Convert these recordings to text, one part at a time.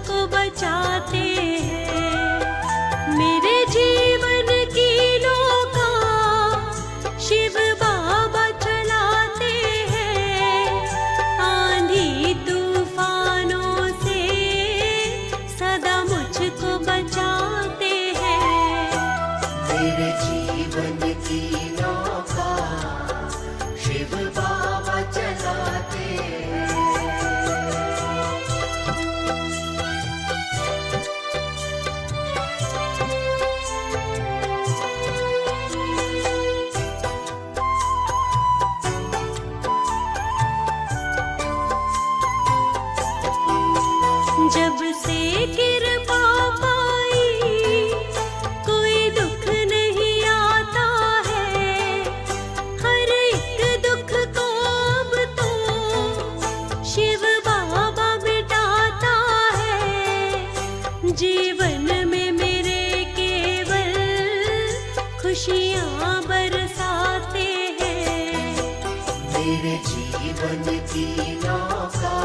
मुझको बचाते हैं। मेरे जीवन की नौका शिव बाबा चलाते हैं। आंधी तूफानों से सदा मुझको बचाते हैं। मेरे जीवन की नौका शिव बाबा चलाते हैं। जब से कृपा पाई कोई दुख नहीं आता है। हर एक दुख को अब तो शिव बाबा मिटाता है। जीवन में मेरे केवल खुशियाँ बरसाते हैं। मेरे जीवन की नौका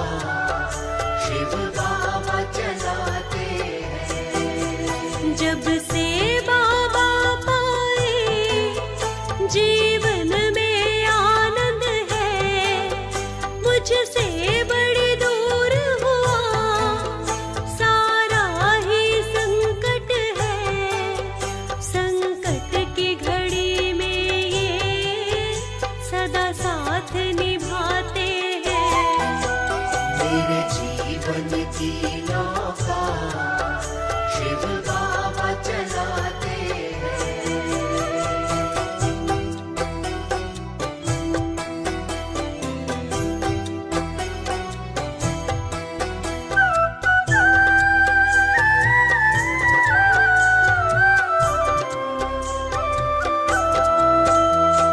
शिव बाबा चलाते हैं। जब से बाबा पाए जीवन में आनंद है। मुझसे बड़ी दूर हुआ सारा ही संकट है। संकट की घड़ी में ये सदा साथ निभाते हैं। मेरे जीवन की नौका शिव बाबा चलाते हैं।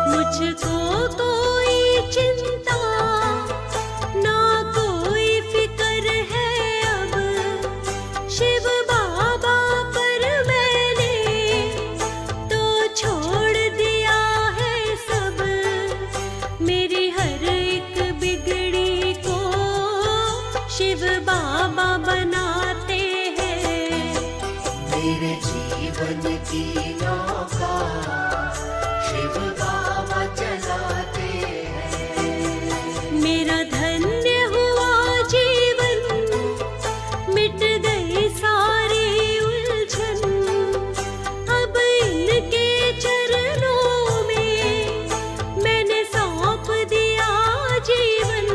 मुझको कोई चिंता ना कोई फिक्र है अब। शिव बाबा पर मैंने तो छोड़ दिया है सब। मेरी हर एक बिगड़ी को शिव बाबा बनाते हैं। मेरे जीवन की नौका शिव बाबा चलाते हैं। मेरा धन्य हुआ जीवन मिट गई सारी उलझन। अब इनके चरणों में मैंने सौंप दिया जीवन।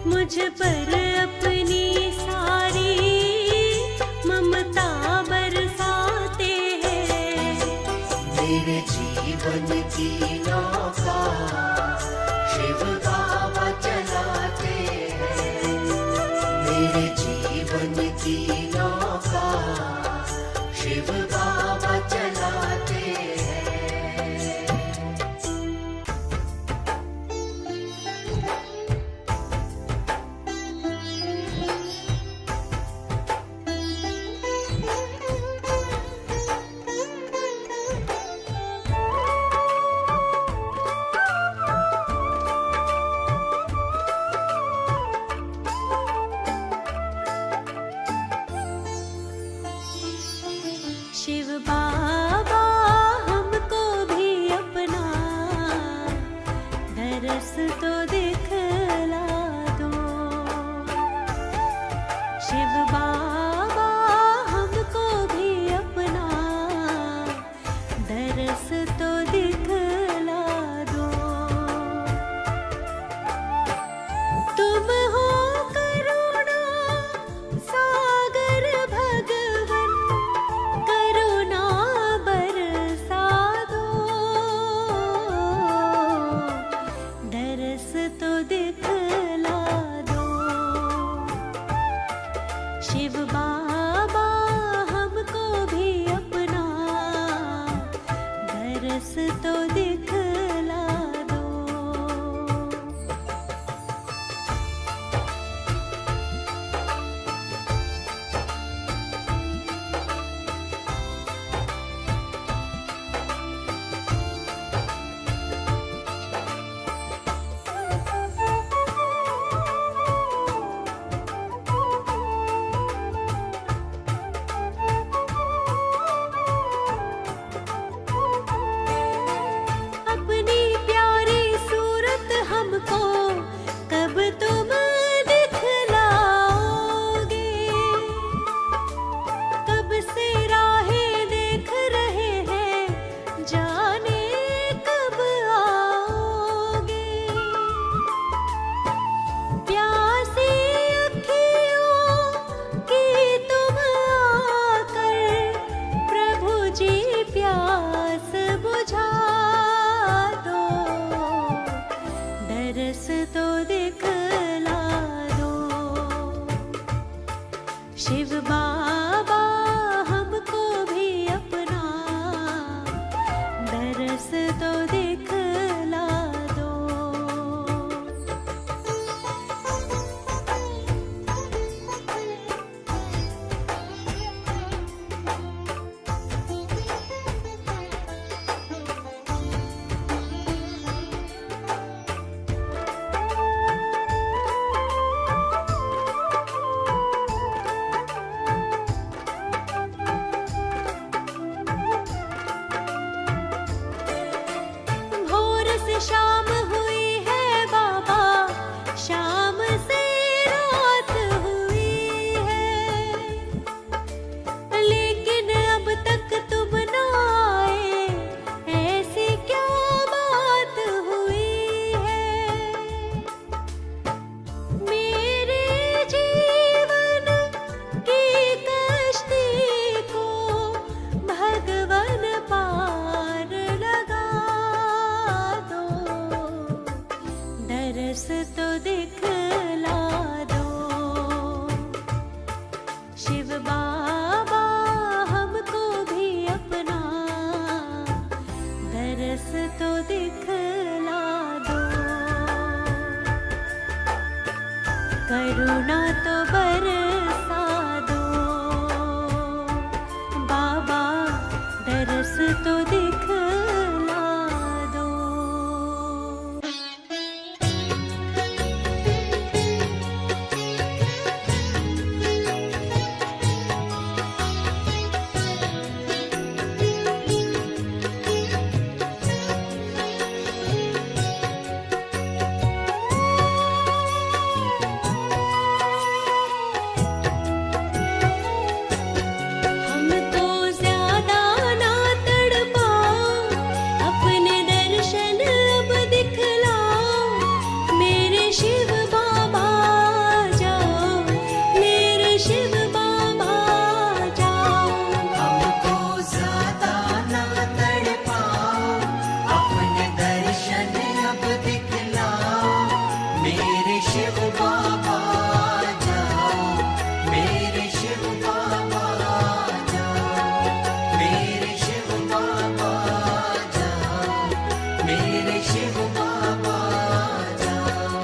मुझ पर अपनी सारी ममता बरसाते हैं। मेरे जीवन की नौका शिव बाबा चलाते हैं। मेरे जीवन की नौका शिव बाबा चलाते हैं। शिव बाबा हमको भी अपना दरस तो दिखला दो। शिव बाबा हमको भी अपना दरस तो दिखला दो। तुम हो करुणा सागर भगवन, करुणा बरसा दो। दरस तो दिखला दरस तो दिखला दो। शिव बाबा हमको भी अपना दरस तो दिखला दो। करुणा तो बरसा दो बाबा, दरस तो दिखला दो। हमको ज्यादा ना तड़पाओ, अपने दर्शन अब दिखलाओ। मेरे शिव बाबा जाओ, मेरे शिव बाबा जाओ। हमको ज्यादा ना तड़पाओ, अपने दर्शन अब दिखलाओ। मेरे शिव बाबा जाओ, मेरे शिव बाबा जाओ। मेरे शिव बाबा जाओ, मेरे शिव बाबा जाओ।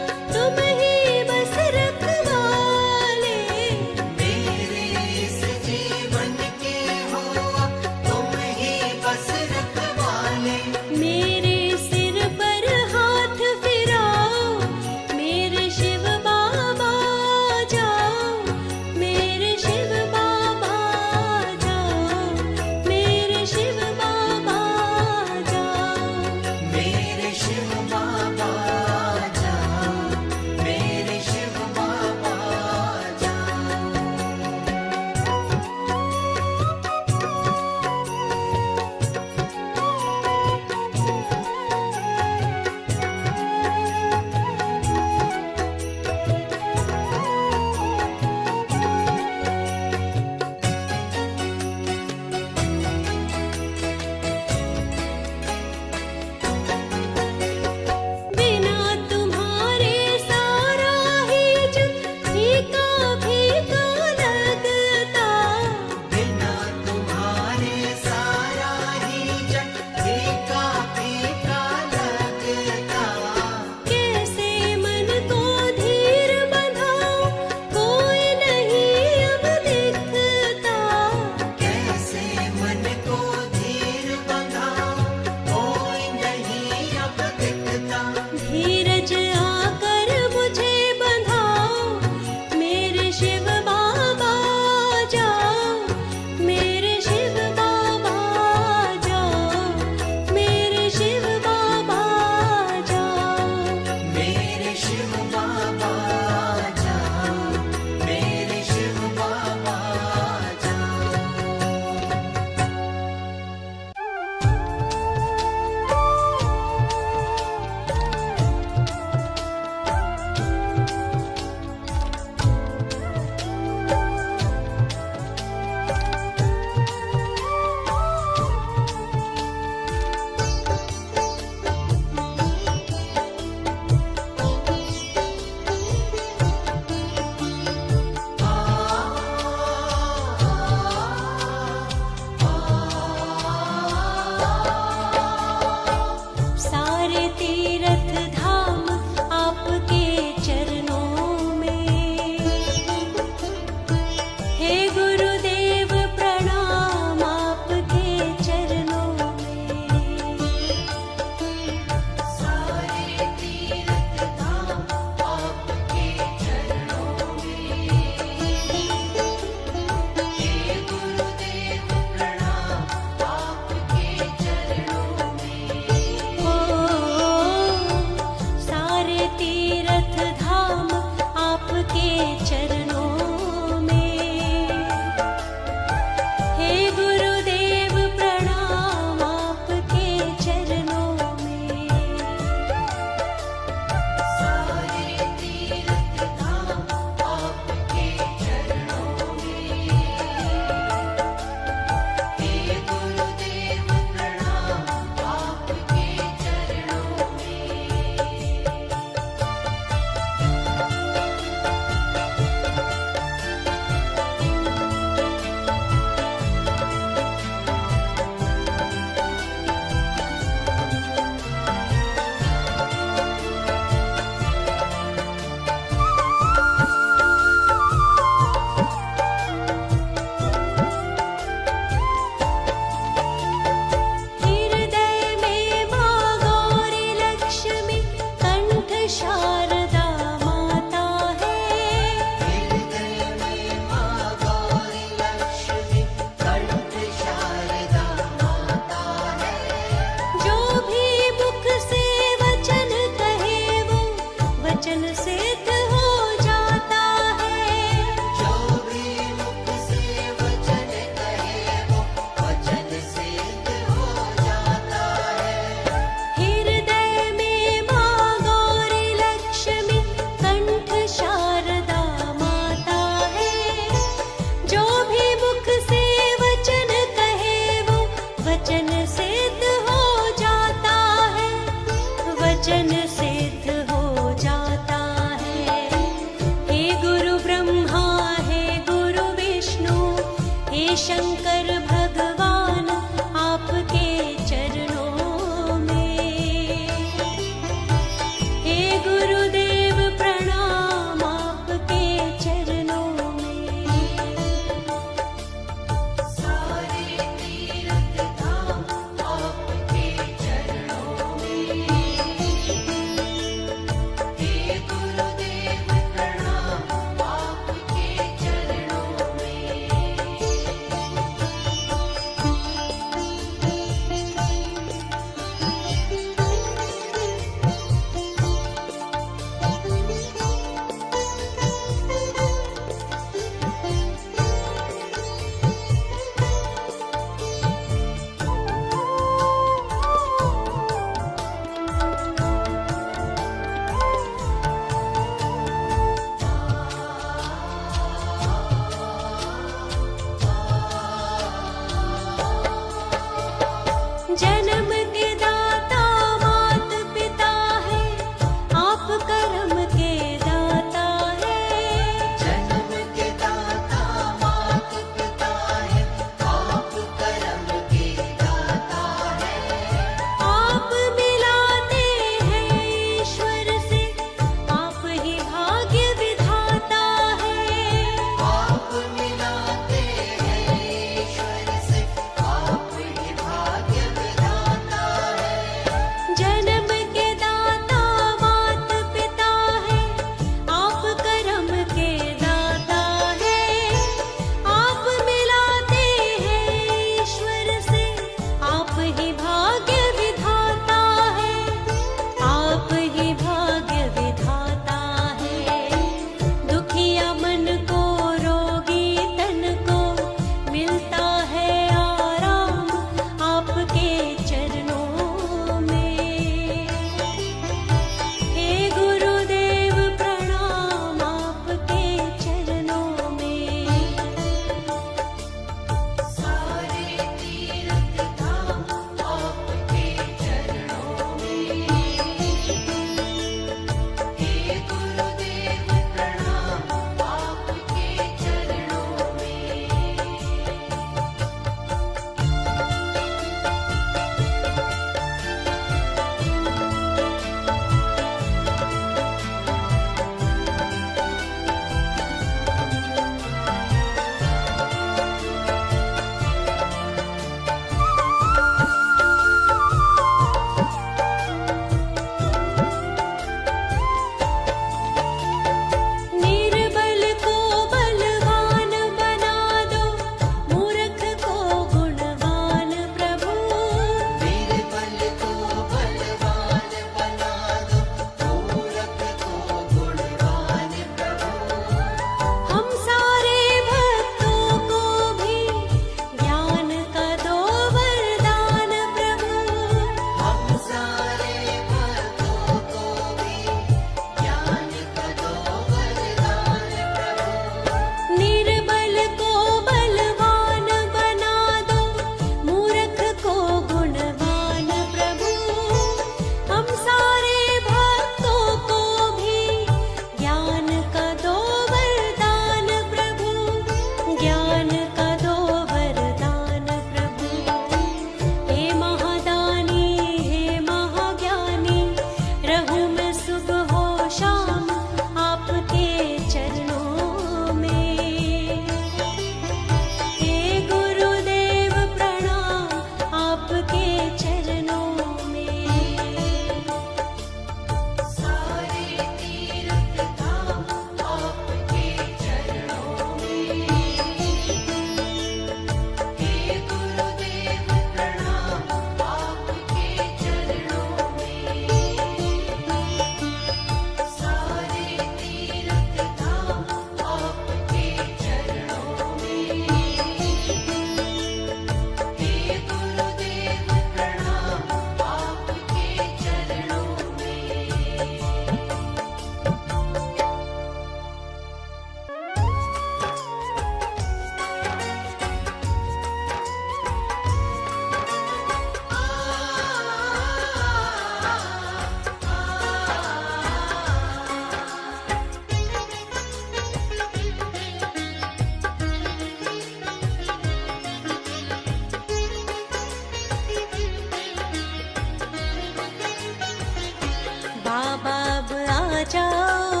बाबा अब आ जाओ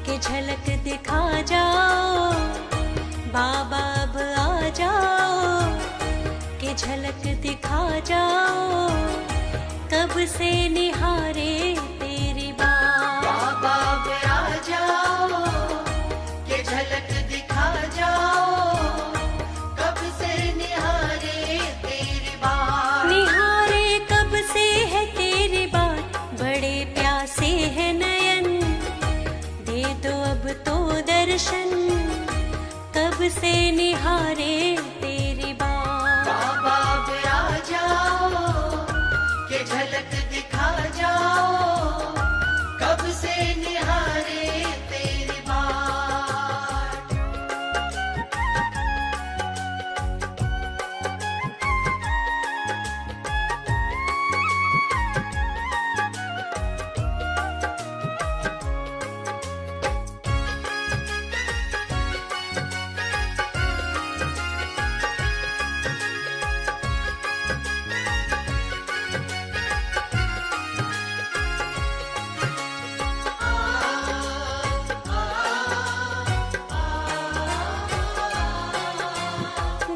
कि झलक दिखा जाओ, बाबा अब आ जाओ कि झलक दिखा जाओ, कब से निहारे तेरी बात। बाबा अब आ जाओ कि झलक दिखा जाओ, कब से निहारे तेरी बात। निहारे कब से है तेरी बात, बड़े प्यासे है नयन, दे दो अब तो दर्शन, कब से निहारे तेरी बात। बाबा अब आ जाओ कि झलक दिखा जाओ, कब से निहारे तेरी बात।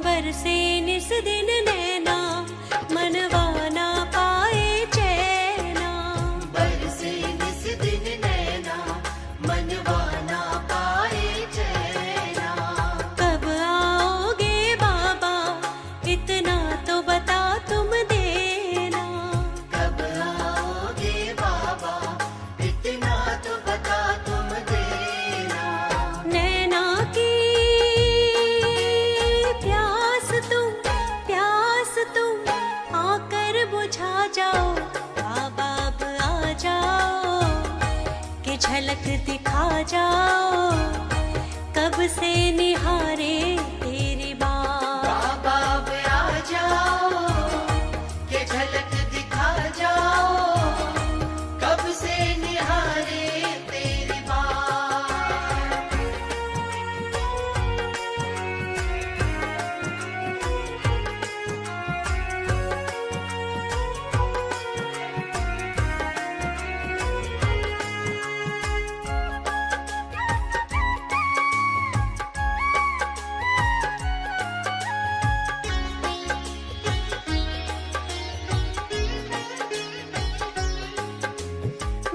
बरसे निस दिन नैना, मनवा ना पाए चैना, बरसे निस दिन नैना, मनवा ना पाए चैना। कब आओगे बाबा, इतना तो बता तुम देना, कब आओगे बाबा, इतना तो बता तुम देना। नैना की प्यास तुम आकर बुझा जाओ, बाबा अब आ जाओ कि झलक दिखा जाओ, कब से निहारे तेरी बात। बाबा अब आ जाओ कि झलक दिखा जाओ, कब से निहारे तेरी बात।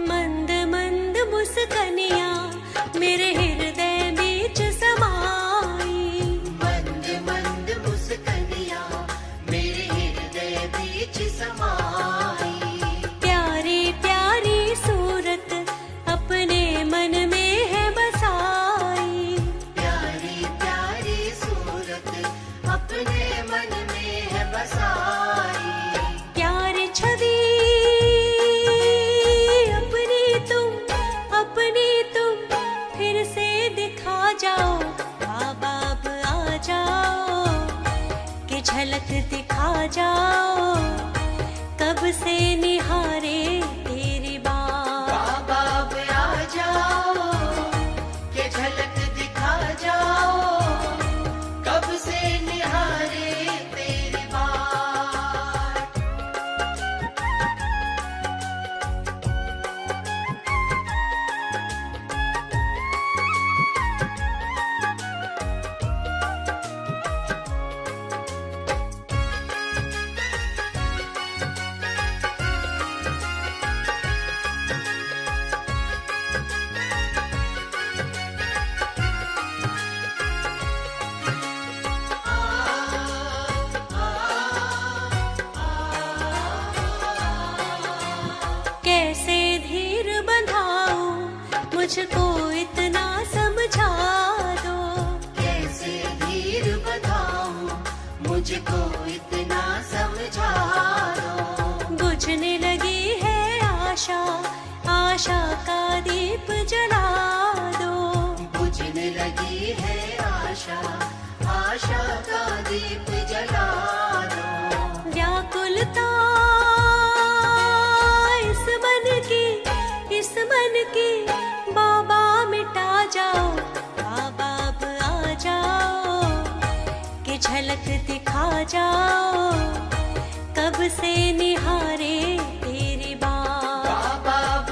मंद मंद मुस्कनिया मेरे हृदय बीच समाई, मंद मंद मुस्कनिया मेरे हृदय बीच समाई। प्यारी प्यारी सूरत अपने मन में है बसाई, प्यारी प्यारी सूरत अपने मन में है बसाई। प्यारी छवि अपनी तुम फिर से दिखा जाओ, बाबा अब आ जाओ कि झलक दिखा जाओ, कब से निहारे तेरी बात। बाबा अब आ जाओ कि झलक दिखा जाओ, कब से निहारे तेरी बात। कैसे धीर बंधाऊं, मुझको इतना समझा दो, कैसे धीर बधाऊं, मुझको इतना समझा दो। बुझने लगी है आशा, आशा का दीप जला दो, बुझने लगी है आशा, आशा का दीप जला दो। व्याकुलता इस मन की बाबा मिटा जाओ, बाबा अब आ जाओ कि झलक दिखा जाओ, कब से निहारे तेरी बात। बाबा अब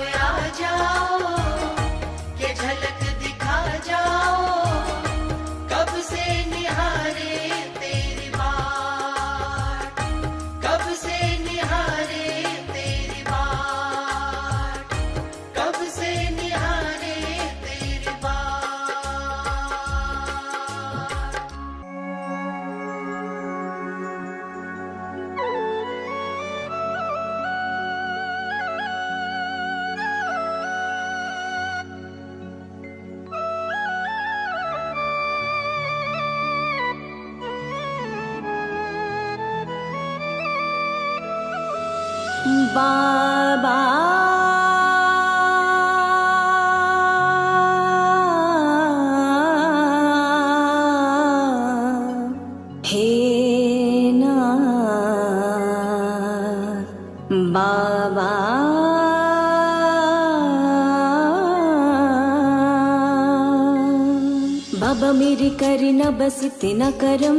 मेरे करना बस इतना करम,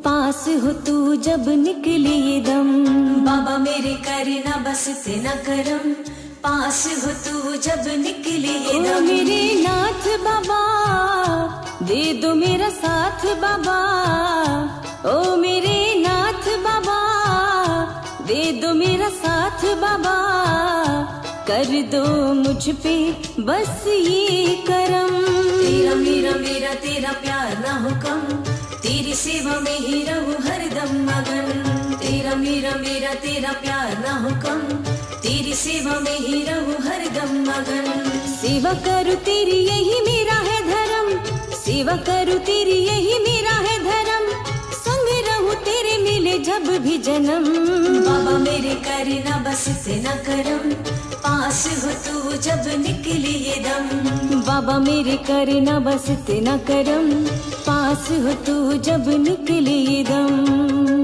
पास हो तू जब निकली ये दम। बाबा मेरे करना बस इतना करम, पास हो तू जब निकली ये दम। मेरे नाथ बाबा दे दो मेरा साथ बाबा, ओ मेरे नाथ बाबा दे दो मेरा साथ बाबा, कर दो मुझ पे बस ये करम। तेरा मेरा मेरा तेरा प्यार ना हो कम, तेरी सेवा में ही रहूं हरदम मगन। तेरा मेरा मेरा तेरा प्यार ना हो कम, तेरी सेवा में ही रहूं हरदम मगन। सेवा करूं तेरी यही मेरा है धर्म, सेवा करूं तेरी यही मेरा है धर्म, संग रहूं तेरे मिले जब भी जन्म। बाबा मेरे करना बस इतना करम, पास हो तू जब निकली ये दम। बाबा मेरे करना बस इतना करम, पास हो तू जब निकली ये दम।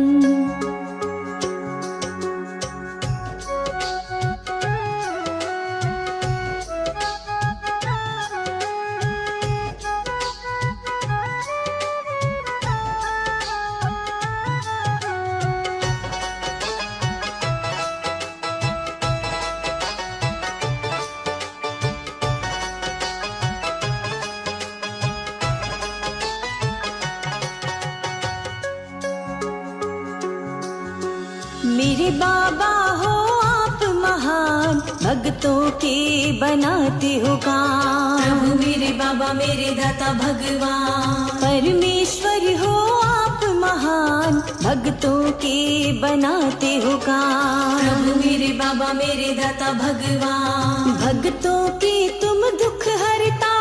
मेरे बाबा हो आप महान, भक्तों के बनाते हो काम। प्रभु मेरे बाबा मेरे दाता भगवान, परमेश्वर हो आप महान, भक्तों के बनाते हो काम। प्रभु मेरे बाबा मेरे दाता भगवान, भक्तों के तुम दुख हरता,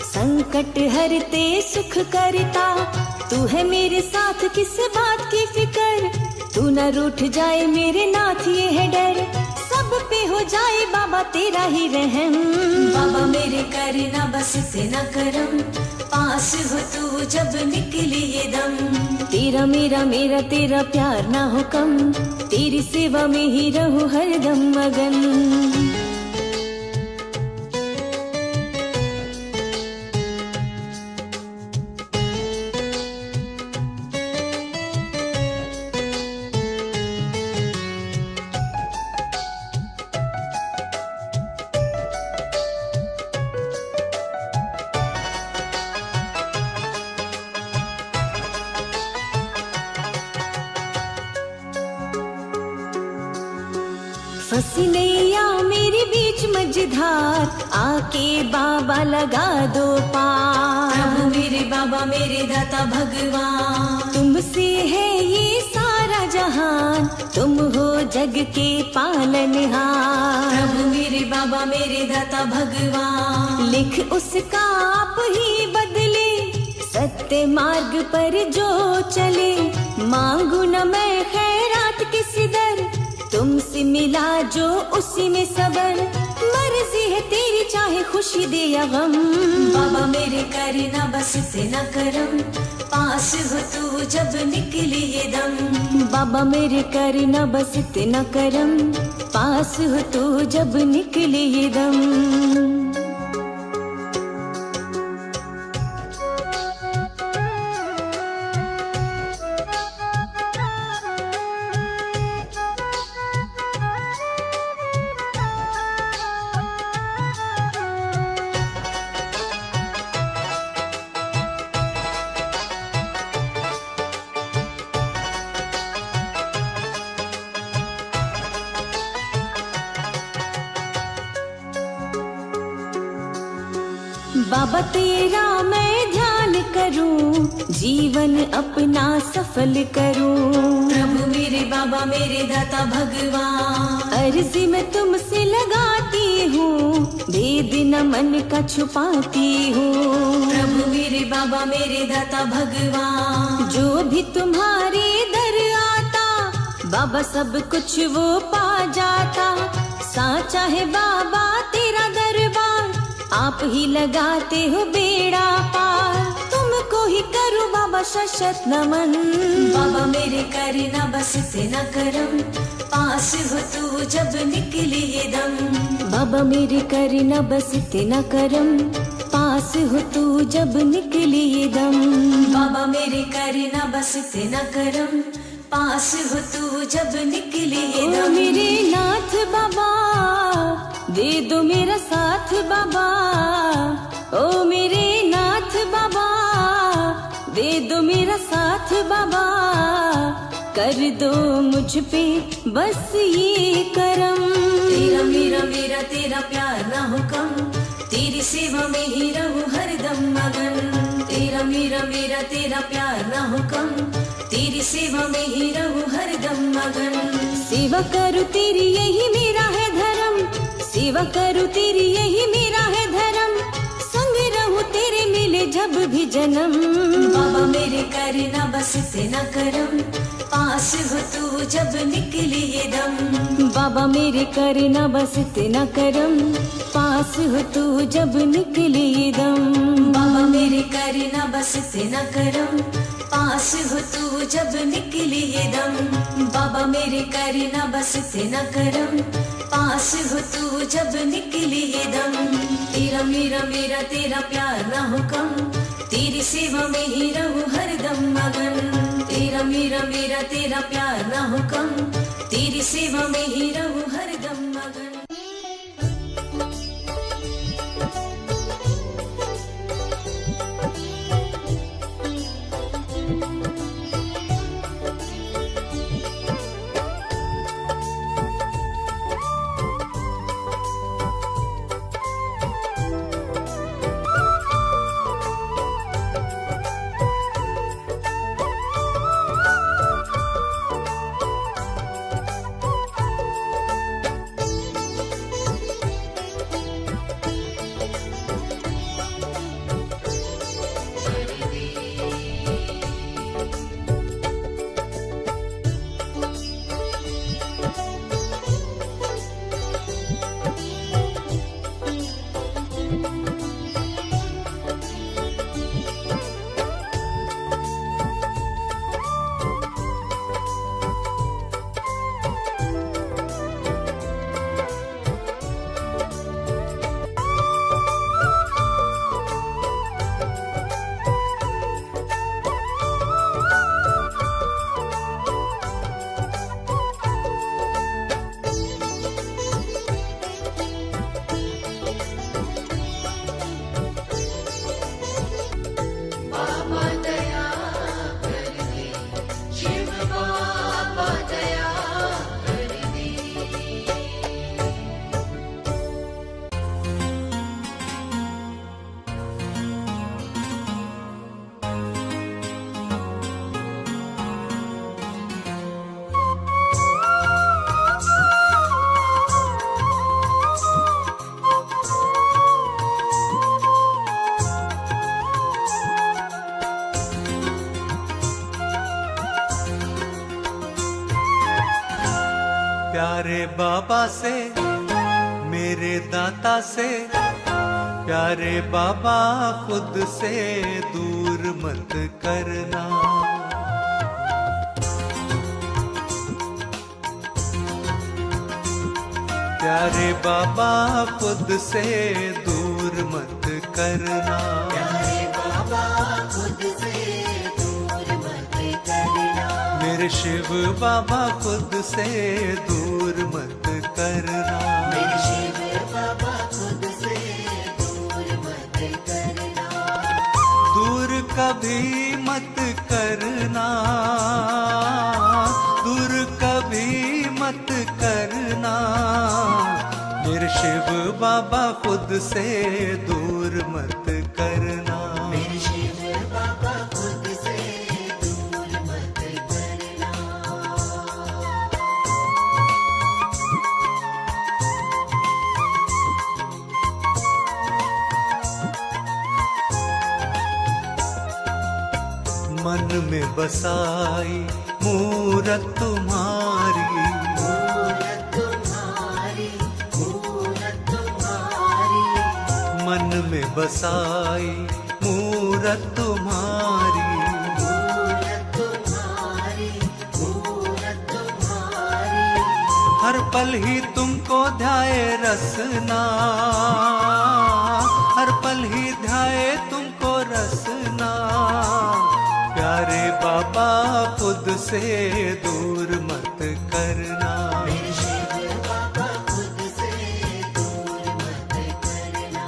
संकट हरते सुख करता। तू है मेरे साथ किस बात की फिकर, तू न रूठ जाए मेरे नाथ ये है डर, सब पे हो जाए बाबा तेरा ही रहम। बाबा मेरे करना बस इतना करम, पास हो तू जब निकली ये दम। तेरा मेरा मेरा तेरा प्यार ना हो कम, तेरी सेवा में ही रहूं हरदम मगन। फंसी नैया मेरी बीच मझधार, आके बाबा लगा दो पार। प्रभु मेरे बाबा मेरे दाता भगवान, तुमसे है ये सारा जहान, तुम हो जग के पालनहार। प्रभु मेरे बाबा मेरे दाता भगवान, लिख उसका आप ही बदले, सत्य मार्ग पर जो चले। मांगू न मैं खैरात किसी दर, तुमसे मिला जो उसी में सबर। मर्जी है तेरी चाहे खुशी दे या गम। बाबा मेरे करना बस इतना करम, पास हो तू जब निकली ये दम। बाबा मेरे करना बस इतना करम, पास हो तू जब निकली ये दम। बाबा तेरा मैं ध्यान करूं, जीवन अपना सफल करूं। प्रभु मेरे बाबा मेरे दाता भगवान, अर्जी मैं तुमसे लगाती हूँ, भेद न मन का छुपाती हूँ। प्रभु मेरे बाबा मेरे दाता भगवान, जो भी तुम्हारे दर आता, बाबा सब कुछ वो पा जाता। साचा है बाबा तेरा दरबार, आप ही लगाते हो बेड़ा पार। तुमको ही करूं बाबा शशत नमन। बाबा मेरे करना बस इतना करम, पास हो तू जब निकली ये दम। बाबा मेरे करना बस इतना करम, पास पास हो तू जब निकली ये दम। बाबा मेरे करना बस इतना करम, पास हो तू जब निकली ये दम। मेरे नाथ बाबा दे दो मेरा साथ बाबा, ओ मेरे नाथ बाबा दे दो मेरा साथ बाबा, कर दो मुझ पे बस ये करम। तेरा मेरा मेरा तेरा प्यार ना हो कम, तेरी सेवा में ही रहूं हरदम मगन। तेरा मेरा मेरा तेरा प्यार ना हो कम, तेरी सेवा में ही रहूं हरदम मगन। सेवा करूं तेरी यही मेरा है धर्म, सेवा करूं तेरी यही मेरा है धर्म, संग रहूं तेरे मिले जब भी जन्म। बाबा मेरे करना बस इतना करम, पास हो तू जब निकली ये दम। बाबा मेरे करना बस इतना करम, पास हो तू जब निकली ये दम। बाबा मेरे करना बस इतना करम, पास हो तू जब निकली ये दम। बाबा मेरे करना बस इतना करम, पास हो तू जब निकली ये दम। तेरा मेरा मेरा तेरा प्यार ना हो कम, तेरी सेवा में ही रहूं हरदम मगन। तेरा मेरा मेरा तेरा प्यार ना हो कम, तेरी सेवा में ही रहूं हरदम मगन। प्यारे बाबा से मेरे दाता से, प्यारे बाबा खुद से दूर मत करना। प्यारे बाबा खुद से दूर मत करना। प्यारे बाबा खुद से दूर मत करना। मेरे शिव बाबा खुद से दूर मत करना। मेरे शिव बाबा खुद से दूर मत करना। दूर कभी मत करना, दूर कभी मत करना। मेरे शिव बाबा खुद से दूर मत करना। मेरे शिव बाबा खुद से दूर मत करना। मन में बसाई मूरत तुम्हारी, मूरत तुम्हारी, मूरत तुम्हारी। मन में बसाई मूरत तुम्हारी। मूरत तुम्हारी, मूरत तुम्हारी। हर पल ही तुमको ध्याए रसना, हर पल ही ध्याए से दूर मत करना। मेरे शिव बाबा खुद से दूर मत करना।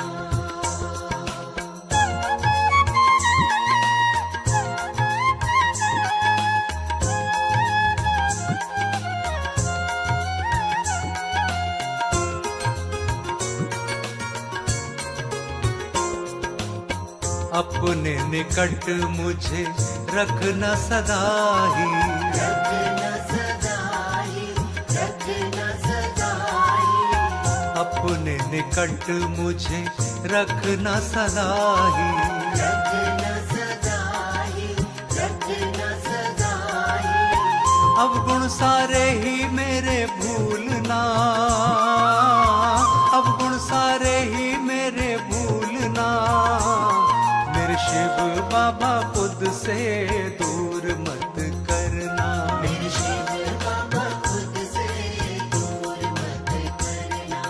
अपने निकट मुझे रखना सदा ही, रखना सदा ही, रखना सदा ही। अपने निकट मुझे रखना सदा ही। रखना सदा ही, रखना सदा ही। अवगुण सारे ही मेरे भूलना, अवगुण सारे ही मेरे भूलना। मेरे शिव बाबा खुद से दूर मत करना। मेरे शिव बाबा खुद से दूर मत करना।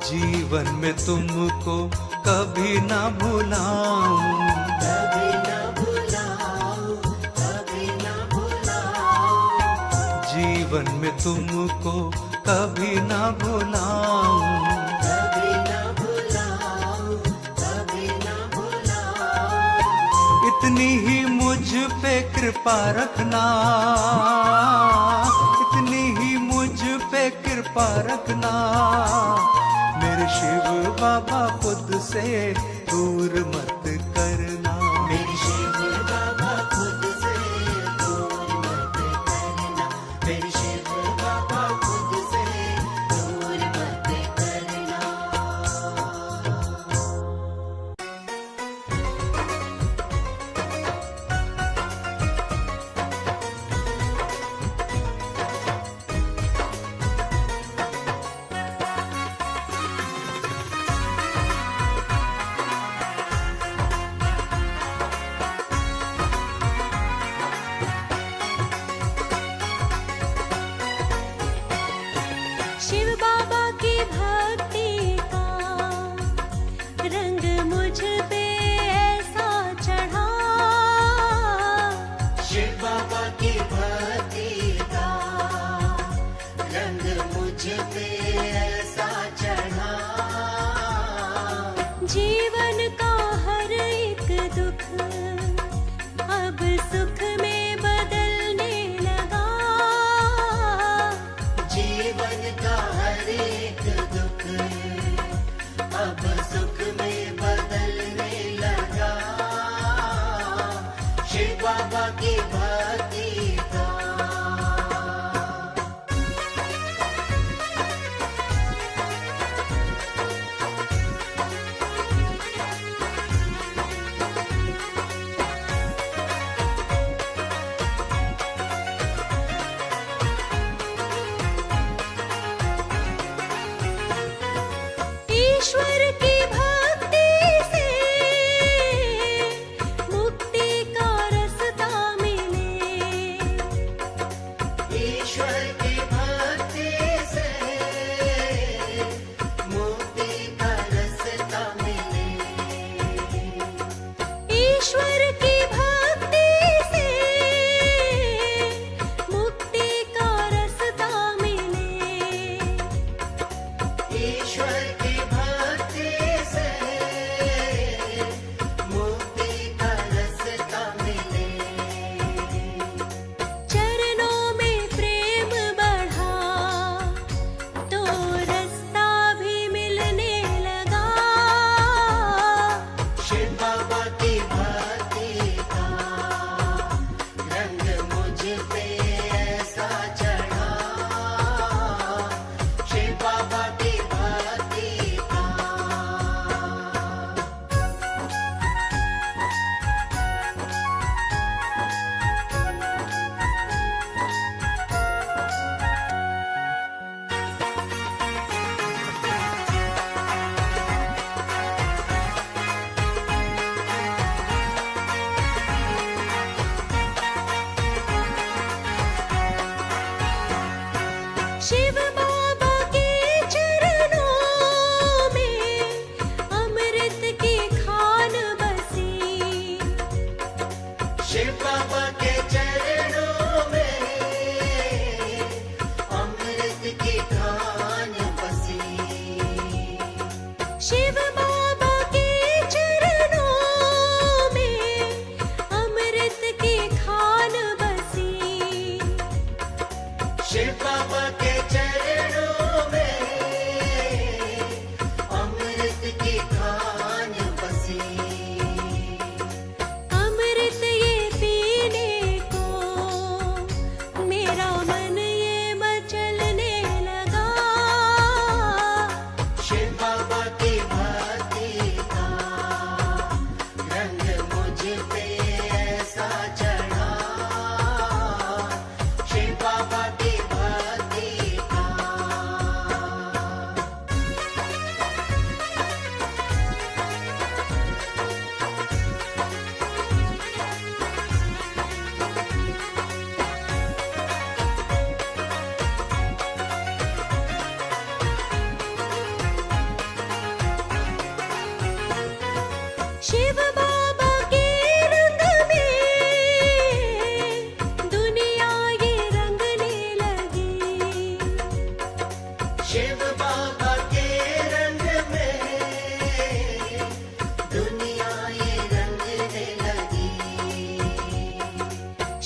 जीवन में तुमको कभी ना भुलाऊं, कभी न भुलाओ, कभी न भुलाओ। जीवन में तुमको कभी ना भुलाऊं। कभी न भुलाओ, कभी न भुलाओ। इतनी ही मुझ पे कृपा रखना, इतनी ही मुझ पे कृपा रखना। मेरे शिव बाबा खुद से दूर मत करना। मेरे शिव बाबा खुद से दूर मत करना। मेरे शिव बाबा खुद से दूर मत करना। शिव बाबा की भक्ति का रंग मुझ पे ऐसा चढ़ा, शिव बाबा की भक्ति का रंग मुझ पे ऐसा चढ़ा। जीवन का हर एक दुख अब सुख में बदलने लगा। जीवन का हर एक दुख अब सुख में बदलने लगा। शिव बाबा की भक्ति का ईश्वर की भक्ति से मुक्ति का रास्ता मिले। ईश्वर की भक्ति से मुक्ति का रास्ता मिले। ईश्वर की भक्ति से मुक्ति का रास्ता मिले। ईश्वर की भक्ति से मुक्ति का रास्ता मिले। चरणों में प्रेम बढ़ा तो रास्ता भी मिलने लगा। शिव बाबा की भक्ति का रंग मुझ पे ऐसा चढ़ा। शिव बाबा की भक्ति का शिव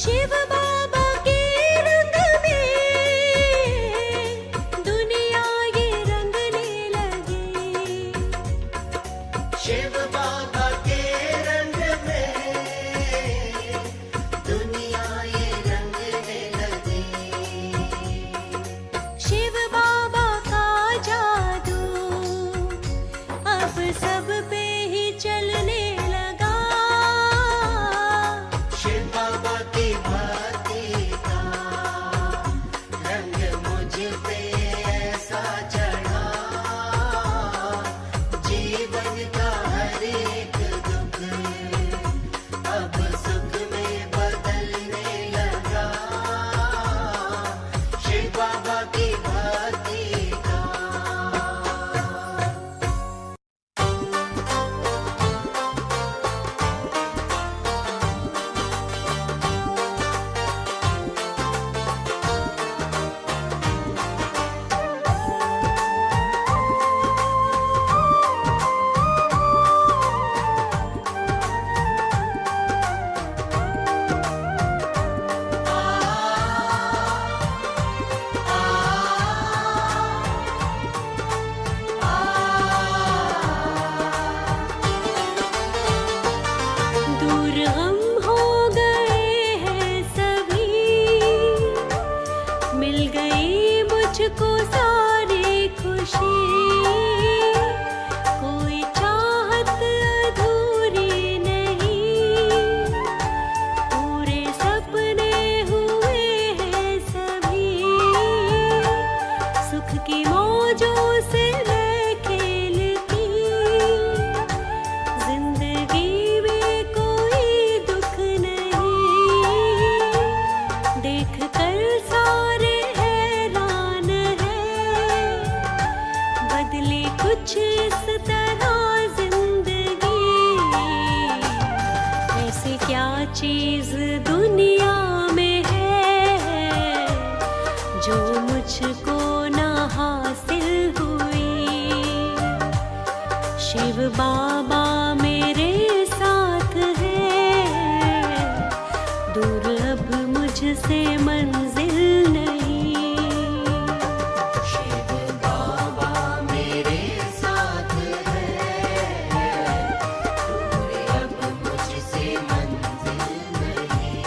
शिव बाबा के रंग में दुनिया ये रंगने लगी। शिव बाबा के रंग में दुनिया ये रंगने लगी। शिव बाबा का जादू अब सब पे ही चलने लगा। शिव बाबा की भक्ति का रंग मुझ पे ऐसा चढ़ा, जीवन का हर एक दुख अब सुख में बदलने लगा। शिव बाबा की भक्ति का दूर हम हो गए हैं सभी, मिल गई मुझको सारी खुशी। कोई चाहत अधूरी नहीं, पूरे सपने हुए हैं सभी। सुख की मौजों से मैं खेलती, जिंदगी में कोई दुख नहीं। देख कर सारे हैरान हैं, बदले कुछ इस तरह जिंदगी। ऐसी क्या चीज दुनिया में है जो मुझको ना हासिल हुई। शिव बाबा मेरे साथ है, दूर अब मुझसे मंजिल नहीं। शिव बाबा मेरे साथ है, दूर अब मुझसे मंजिल नहीं।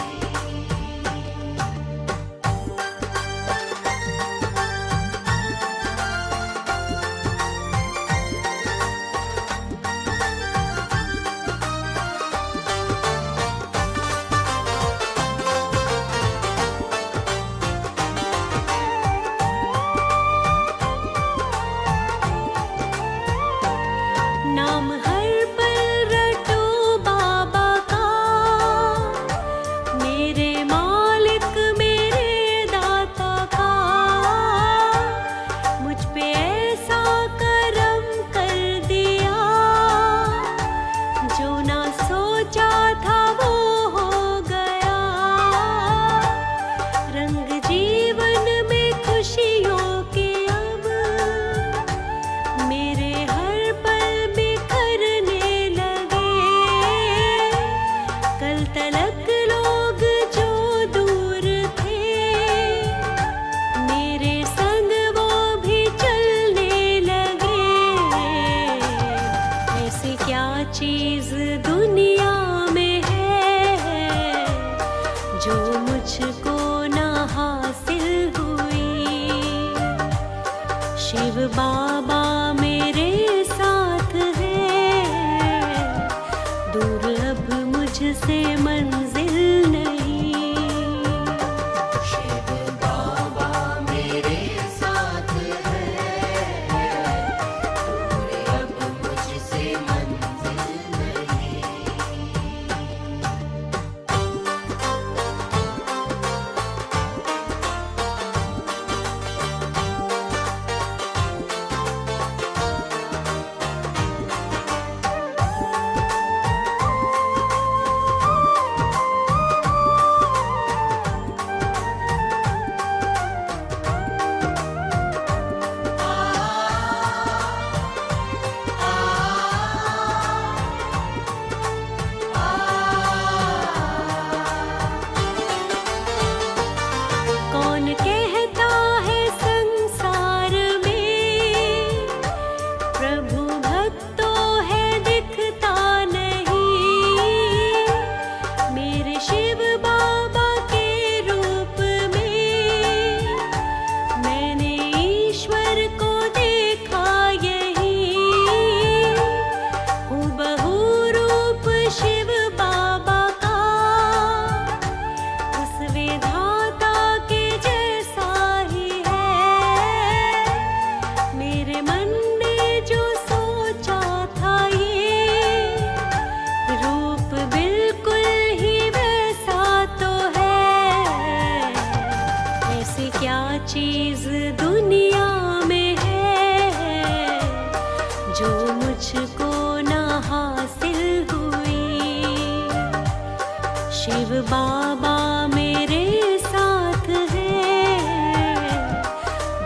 शिव बाबा मेरे साथ है,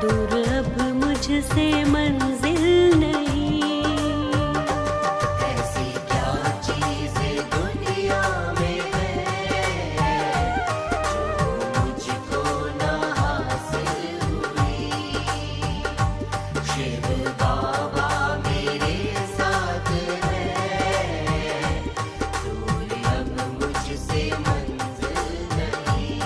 दूर अब मुझसे मंजिल नहीं। ऐसी क्या चीज़ें दुनिया में है जो मुझको ना हासिल हुई। शिव बाबा मेरे साथ है, दूर अब मुझसे मंजिल नहीं।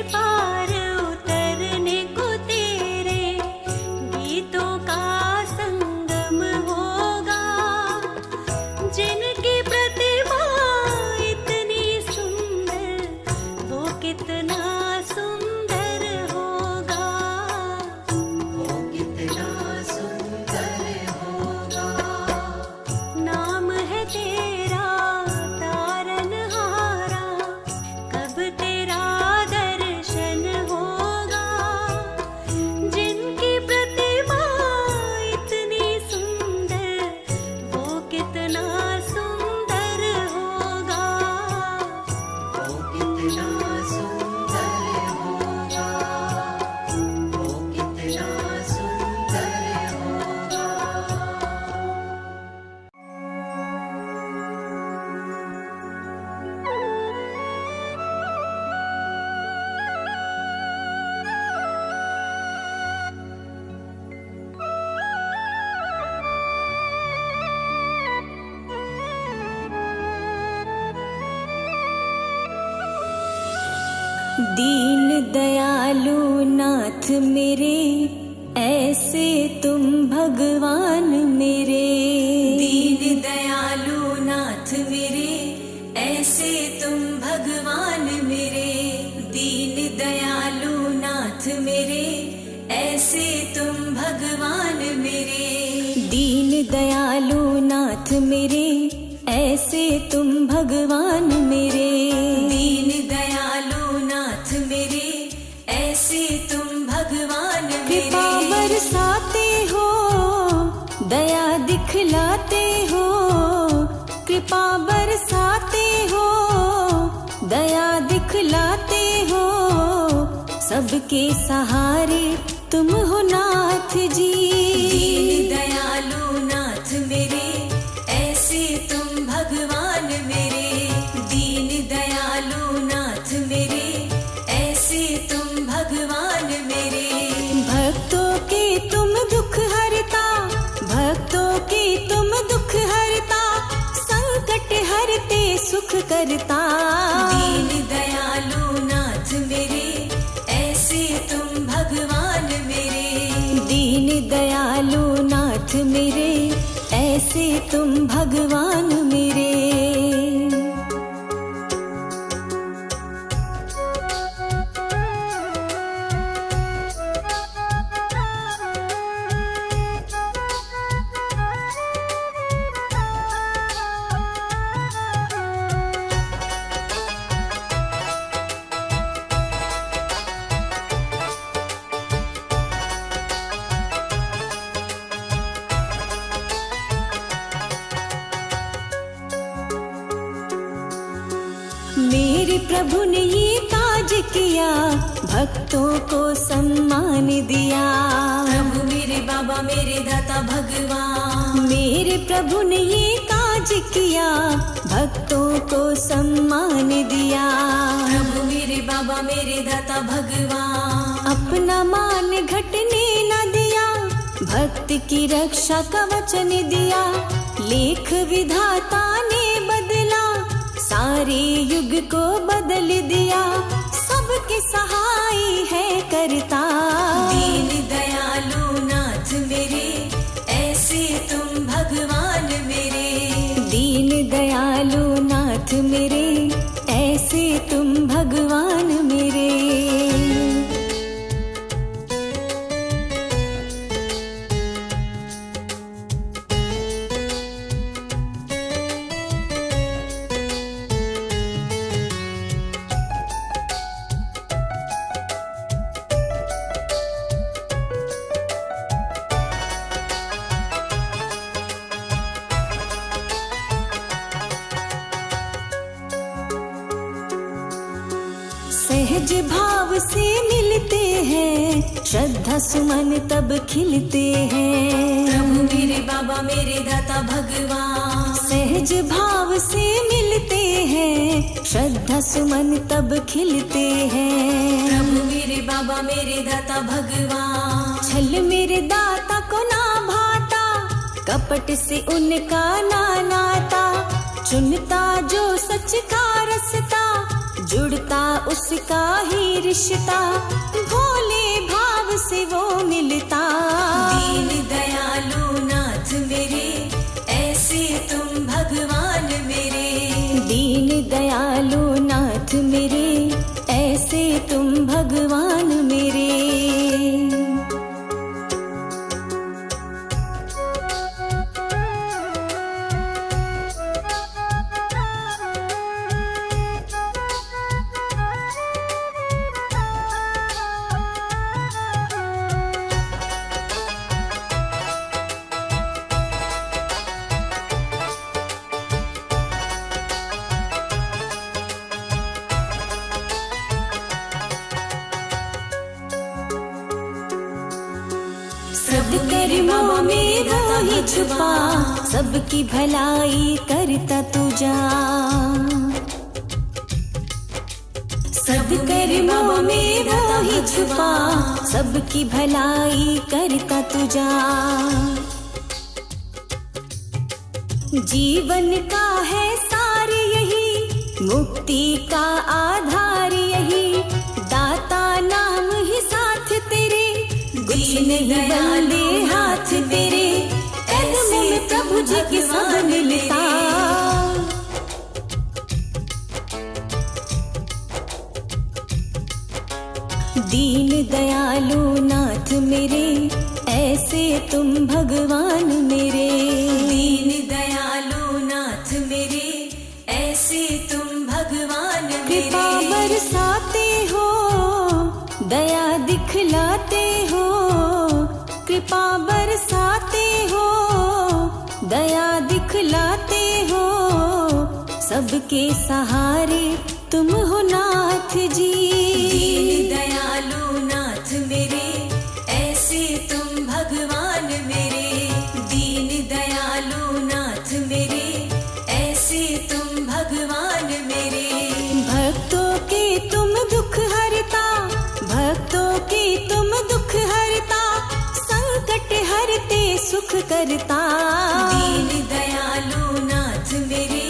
पार उतरने को तेरे गीतों का संगम होगा। जिनकी प्रतिभा इतनी सुंदर, वो कितना सुंदर होगा। वो कितना सुंदर होगा। नाम है तेरा तारनहारा, कब तेरा दर्शन होगा। जिनकी प्रतिभा इतनी सुंदर, वो कितना सुंदर होगा। वो कितना सुंदर होगा। वो कितना सुंदर होगा। दीन दयालु नाथ मेरे, ऐसे तुम भगवान मेरे। दीन दयालु नाथ मेरे, ऐसे तुम भगवान मेरे। दीन दयालु नाथ मेरे, ऐसे तुम भगवान मेरे। दीन दयालु नाथ मेरे, ऐसे तुम भगवान मेरे। दीन दयालु नाथ मेरे, ऐसे तुम भगवान मेरे। कृपा बरसाते हो, दया दिखलाते हो। कृपा बरसाते हो, दया दिखलाते हो। सबके सहारे तुम हो नाथ जी। दीन दयालु नाथ मेरे, ऐसे तुम भगवान मेरे। दीन दयालु नाथ मेरे, ऐसे तुम भगवान मेरे। भक्तों के तुम दुख हरता, भक्तों के तुम दुख हरता। संकट हरते सुख करता। दीन दयालु नाथ मेरे, ऐसे तुम भगवान मेरे। दीन दयालु नाथ मेरे, ऐसे तुम भगवान मेरे। मेरे प्रभु ने ये काज किया, भक्तों को सम्मान दिया। प्रभु मेरे बाबा मेरे दाता भगवान। मेरे प्रभु ने ये काज किया, भक्तों को सम्मान दिया। प्रभु मेरे बाबा मेरे दाता भगवान। अपना मान घटने न दिया, भक्त की रक्षा का वचन दिया। लेख विधाता ने बदला, सारे युग को बदल दिया। सबके सहाय है करता। दीन दयालु नाथ मेरे, ऐसे तुम भगवान मेरे। दीन दयालु नाथ मेरे, ऐसे तुम भगवान मेरे। सहज भाव से मिलते हैं, श्रद्धा सुमन तब खिलते हैं। प्रभु मेरे बाबा मेरे दाता भगवान। सहज भाव से मिलते हैं, श्रद्धा सुमन तब खिलते हैं। प्रभु मेरे बाबा मेरे दाता भगवान। छल मेरे दाता को ना भाता, कपट से उनका ना नाता। चुनता जो सच का रसता, जुड़ता उसका ही रिश्ता, भोले भाव से वो मिलता। दीन दयालु नाथ मेरे, ऐसे तुम भगवान मेरे। दीन दयालु नाथ मेरे, ऐसे तुम भगवान मेरे। सब कर्मों में वो ही छुपा, सबकी भलाई करता तुझा। सब कर्मों में वो ही छुपा, सबकी भलाई करता तुझा। जीवन का है सार यही, मुक्ति का आधार यही, दाता नाम ही साथ तेरे, कुछ नहीं बंदे हाथ तेरे। कदमों में प्रभु जी के सब मिलता। दीन दयालु नाथ मेरे, ऐसे तुम भगवान मेरे। दीन दयालु नाथ मेरे, ऐसे तुम भगवान मेरे। कृपा बरसाते हो, दया दिखलाते हो, कृपा बरसाते हो, दया दिखलाते हो। सबके सहारे तुम हो नाथ जी। दीन दयालु नाथ मेरे, ऐसे तुम भगवान मेरे। दीन दयालु नाथ मेरे, ऐसे तुम भगवान मेरे। भक्तों के तुम दुख हरता, भक्तों के तुम दुख हरता, संकट हरते सुख करता। दीन दयालु नाथ मेरे,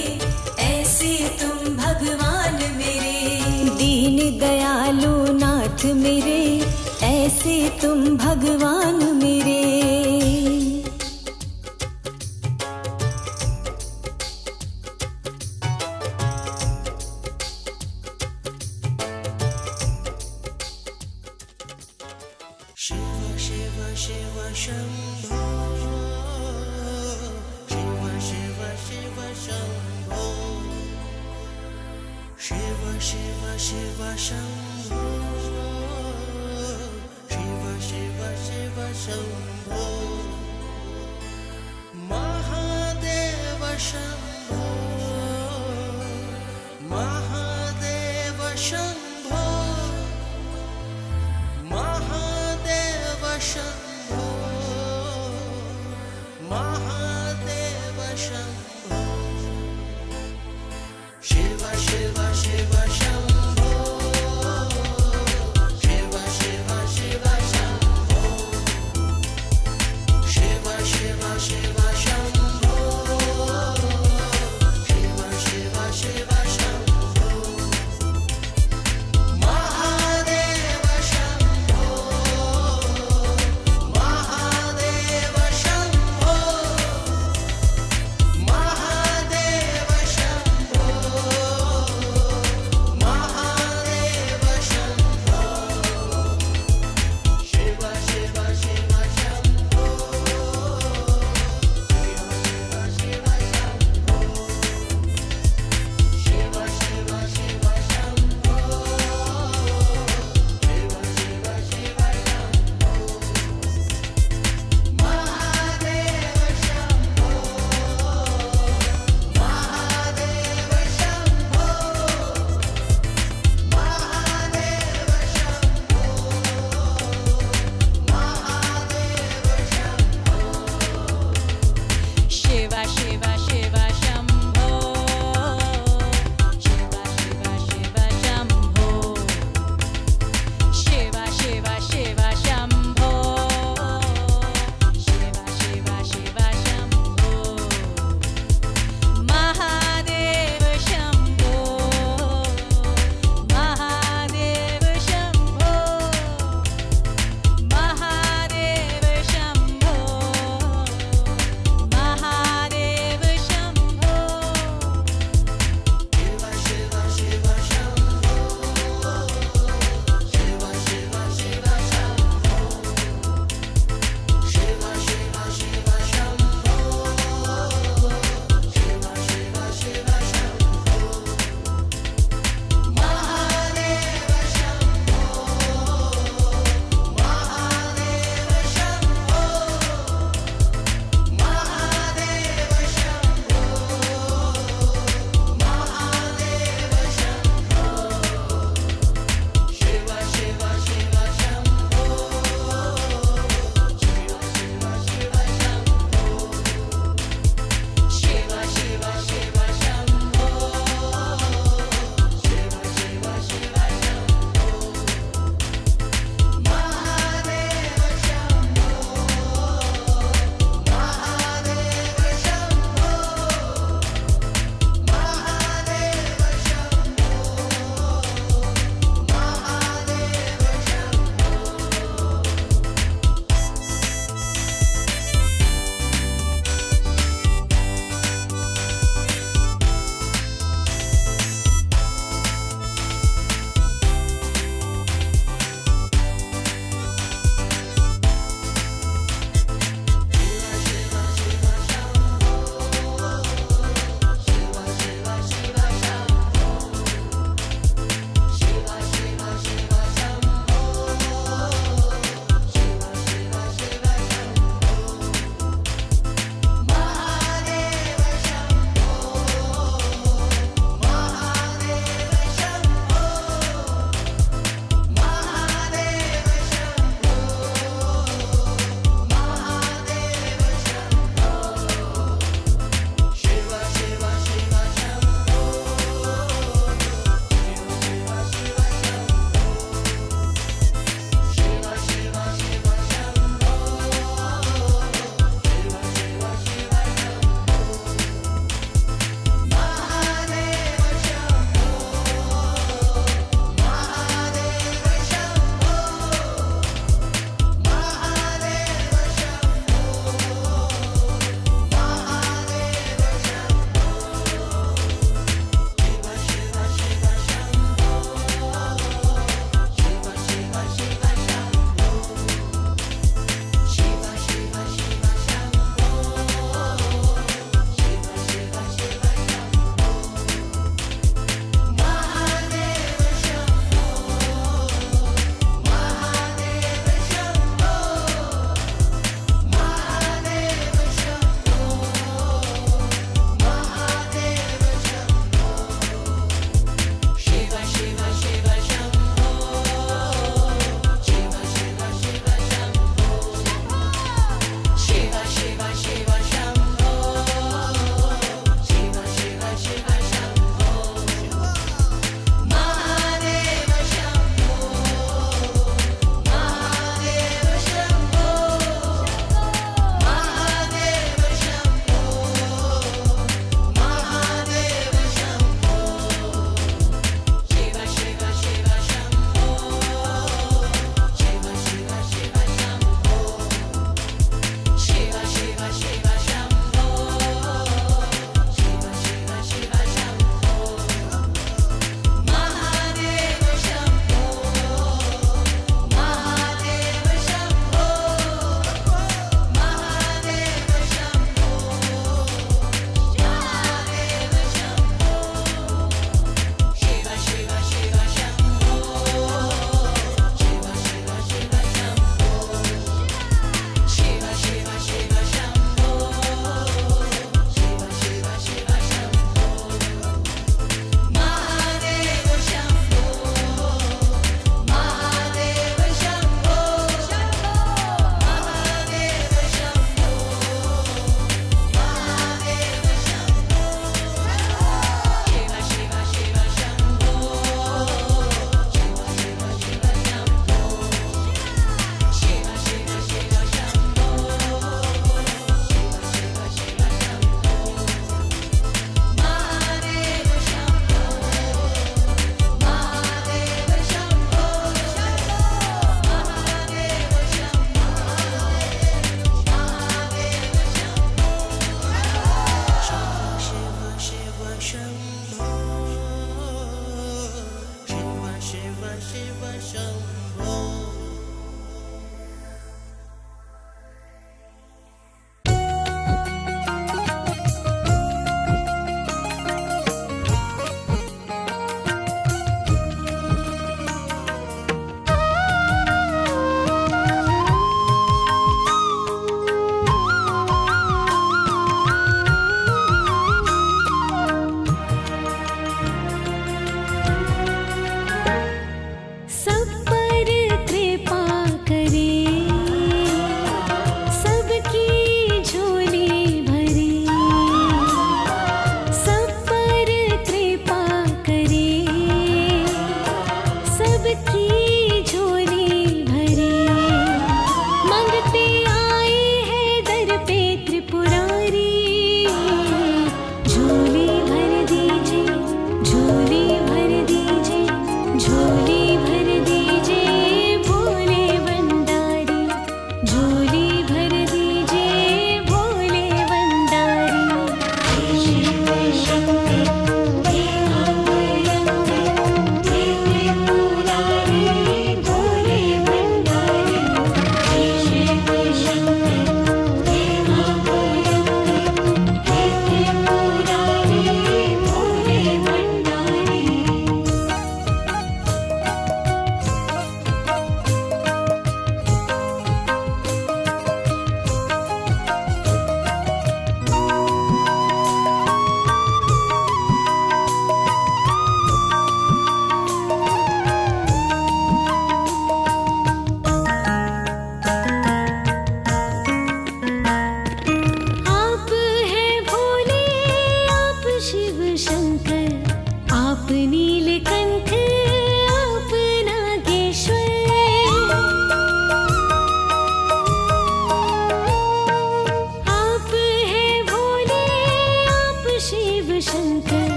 ऐसे तुम भगवान मेरे। दीन दयालु नाथ मेरे, ऐसे तुम भगवान मेरे। शिव शिव शिव शंभो, शिव शिव शिव शंभो, शिव शिव शिव शंभो, शिव शिव शिव शंभो, महादेव शंभो, महादेव शंभो, महादेव शंभो, महादेव शंभो। शिव शिव शिव शंभो,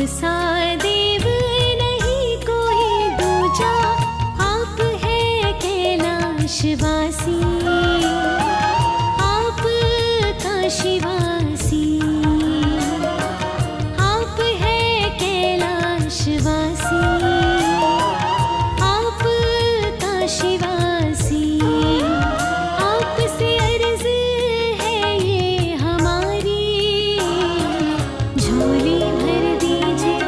सा देव नहीं कोई दूजा, आप है कैलाशवासी, आप काशीवासी, आप है कैलाशवासी, आप काशीवासी। आपसे अर्ज है ये हमारी, झोली भर दीजिए,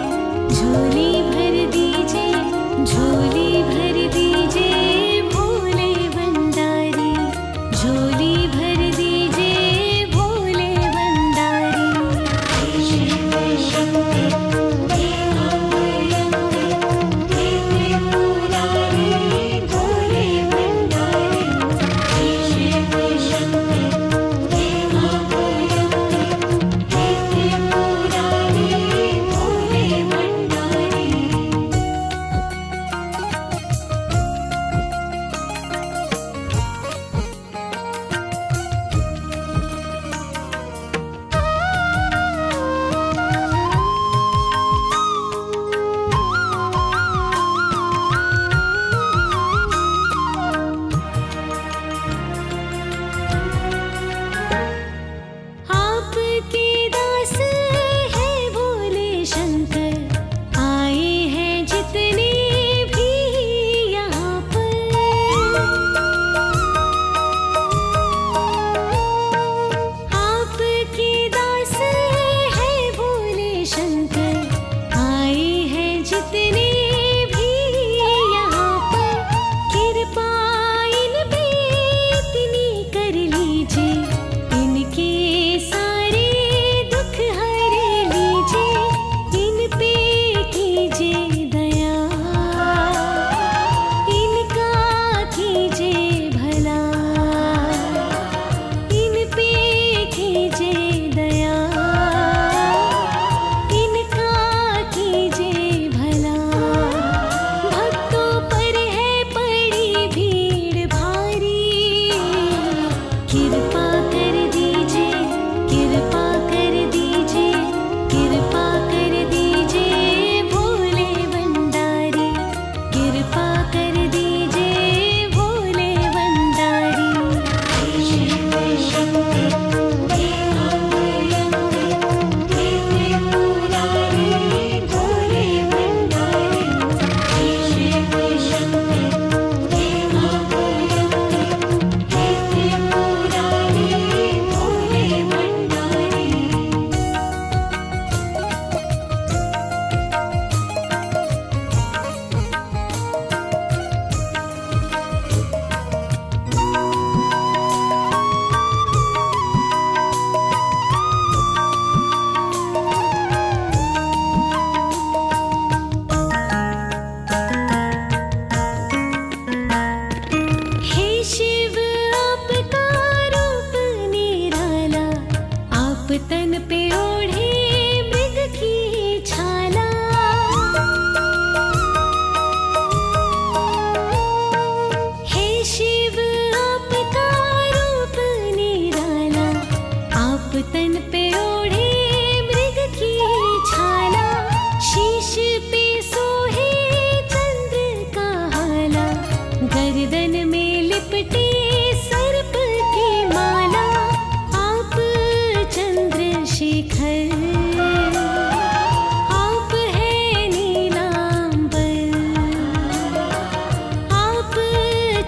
झोली भर दीजिए, झोली भर दीजिए भोले भंडारी, झोली भर दीजिए भोले भंडारी। शिव शक्ति हे अभयंती, हे त्रिपुरारी भोले भंडारी। शिव शक्ति हे अभयंती, हे त्रिपुरारी भोले भंडारी। आपके दास है भोले शंकर, आए हैं जितने भी यहाँ पर। आपके दास है भोले शंकर, आए हैं जितने भी यहाँ पर। कृपा इन पे इतनी कर लीजिए, इनके सारे दुख हर लीजिए, इन पे कीजिए दया, इनका कीजिए भला, इन पे कीजिए दया, इनका कीजिए भला। भक्तों पर है पड़ी भीड़ भारी, कृपा कर दीजिए, कृपा कर दीजिए, कृपा कर दीजिए भोले भंडारी, कृपा कर दीजिए भोले भंडारी। शिव शक्ति हे अभयंती, हे त्रिपुरारी भोले भंडारी। शिव शक्ति हे अभयंती, हे त्रिपुरारी भोले भंडारी। हे शिव आपका रूप निराला, आप तन पे ओढ़े मृग की छाला। हे शिव आपका रूप निराला, आप तन पे ओढ़े मृग की छाला। शीश पे सोहे चंद्र का हाला, गर्दन में लिपटे सर्प की माला। आप चंद्रशेखर, आप है नीलांबर, आप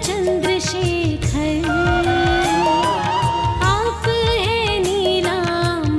चंद्रशेखर, आप है नीलांबर।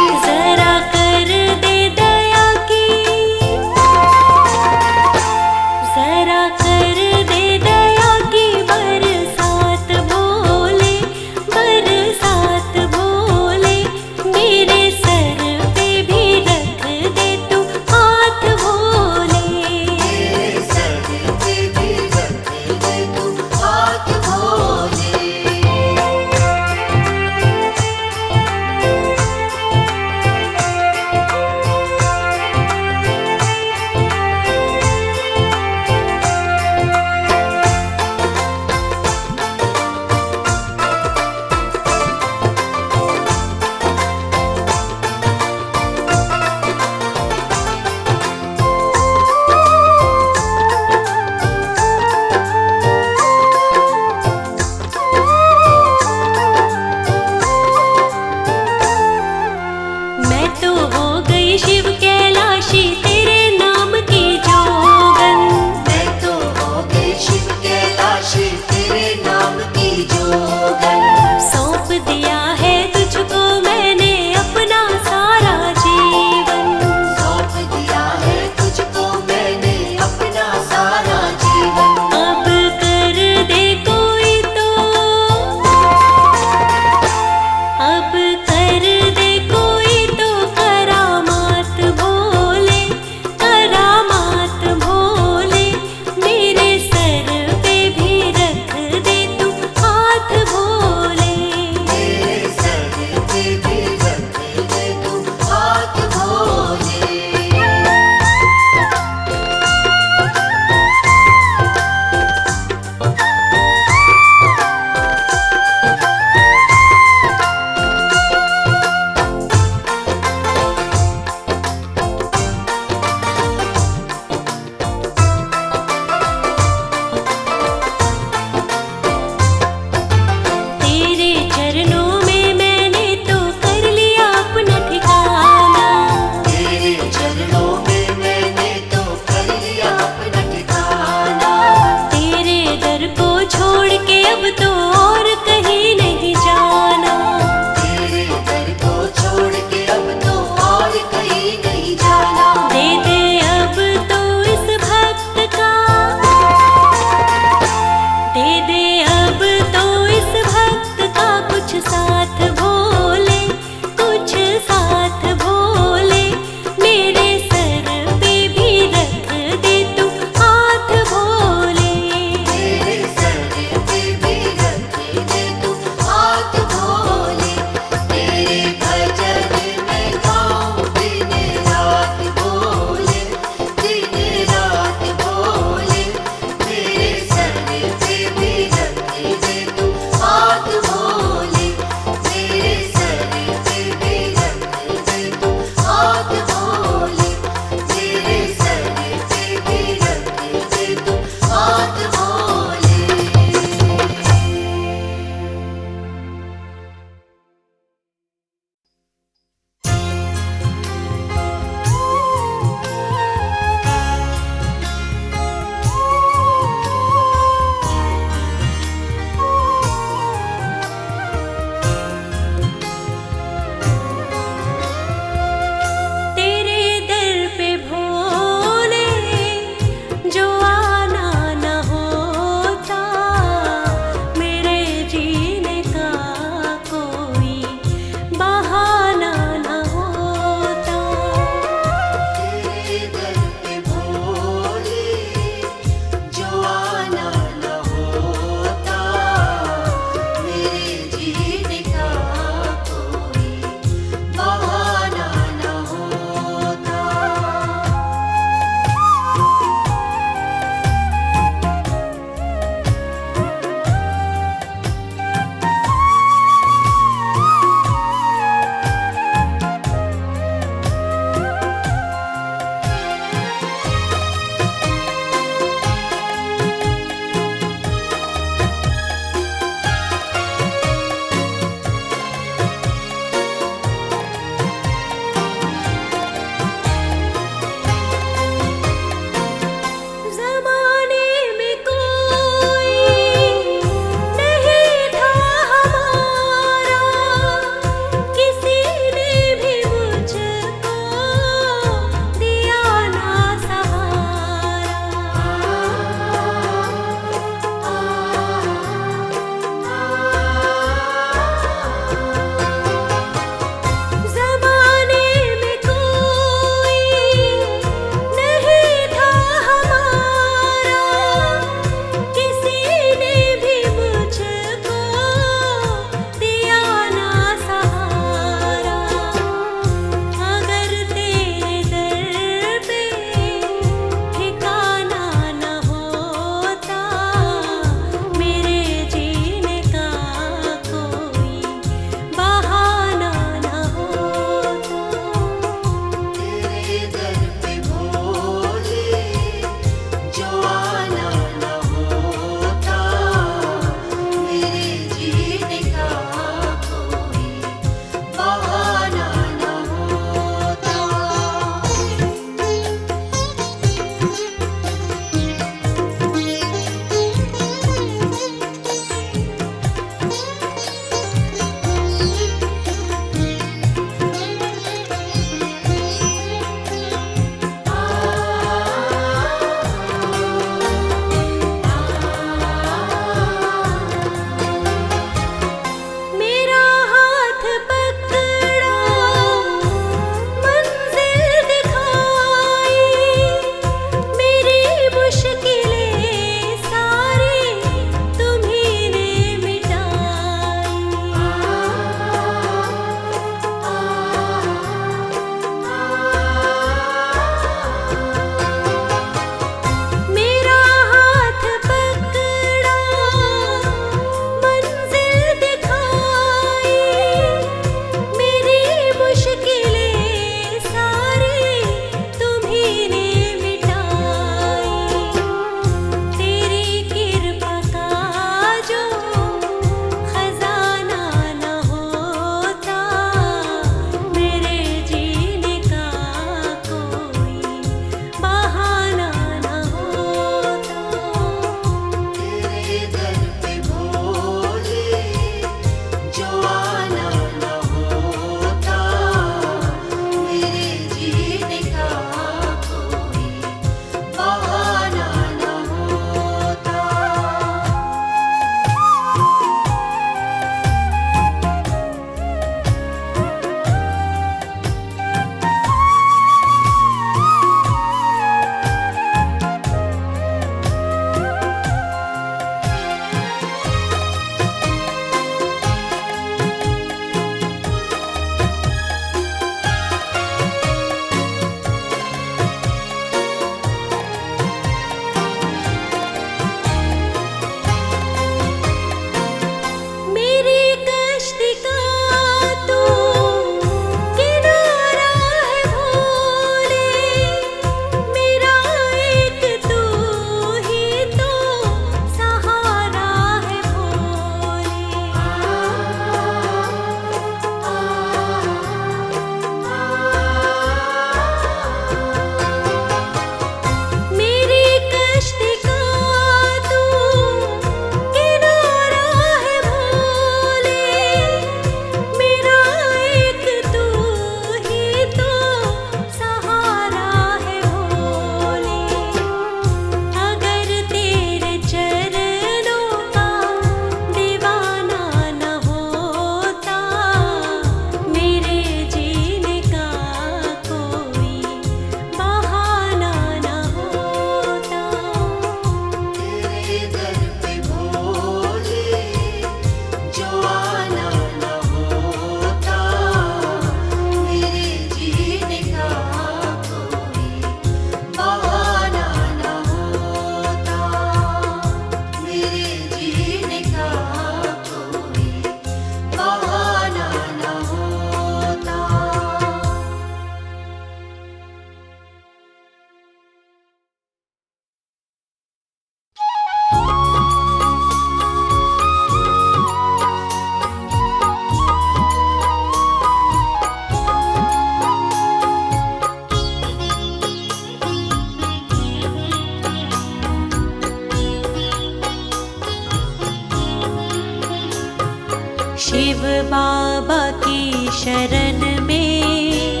शिव बाबा की शरण में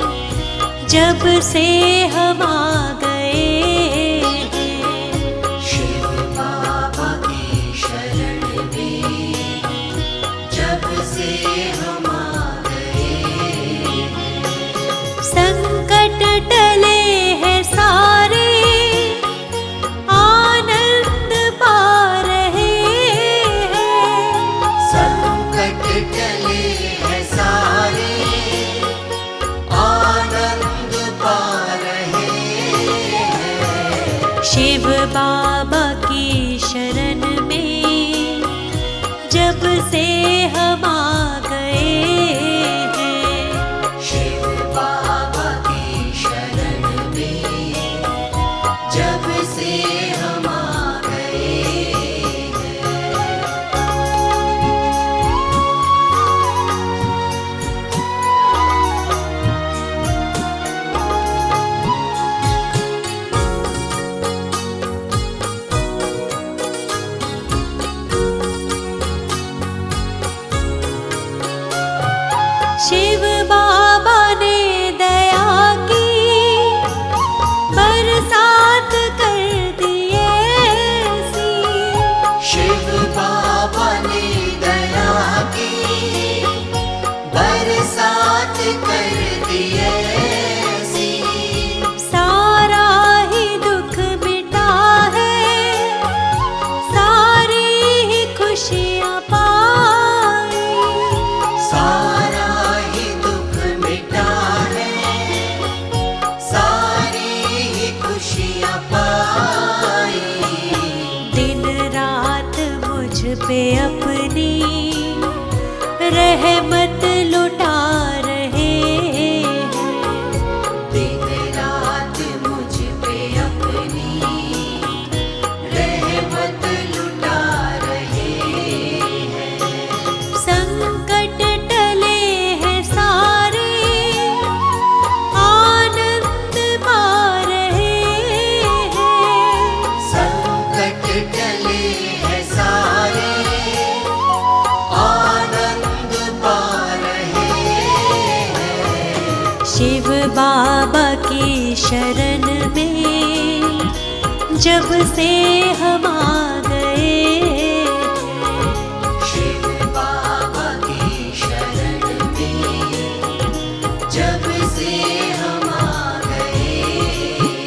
जब से हम आ गए हैं। शिव बाबा की शरण में जब से हम आ गए हैं। संकट टले हैं सारे, आनंद पा रहे हैं। संकट टले हैं सारे, आनंद पा रहे हैं। शिव बाबा की शरण में जब से हम आ गए हैं। शिव बाबा की शरण में जब से हम आ गए हैं। शिव बाबा ने दया की बरसात कर दिए सी। शिव बाबा ने दया की बरसात कर दिए सी। सारा ही दुख मिटा है, सारी ही खुशियाँ पाई। सारा ही दुख मिटा है, सारी ही खुशियाँ पाई। दिन रात मुझ पे अपनी रहमत लुटा रहे हैं। दिन रात मुझ पे अपनी रहमत लुटा रहे हैं। संकट टले हैं सारे, आनंद पा रहे हैं। संकट टले हैं सारे, आनंद पा रहे हैं। शिव बाबा की शरण में जब से हम आ गए हैं। शिव बाबा की शरण में जब से हम आ गए हैं।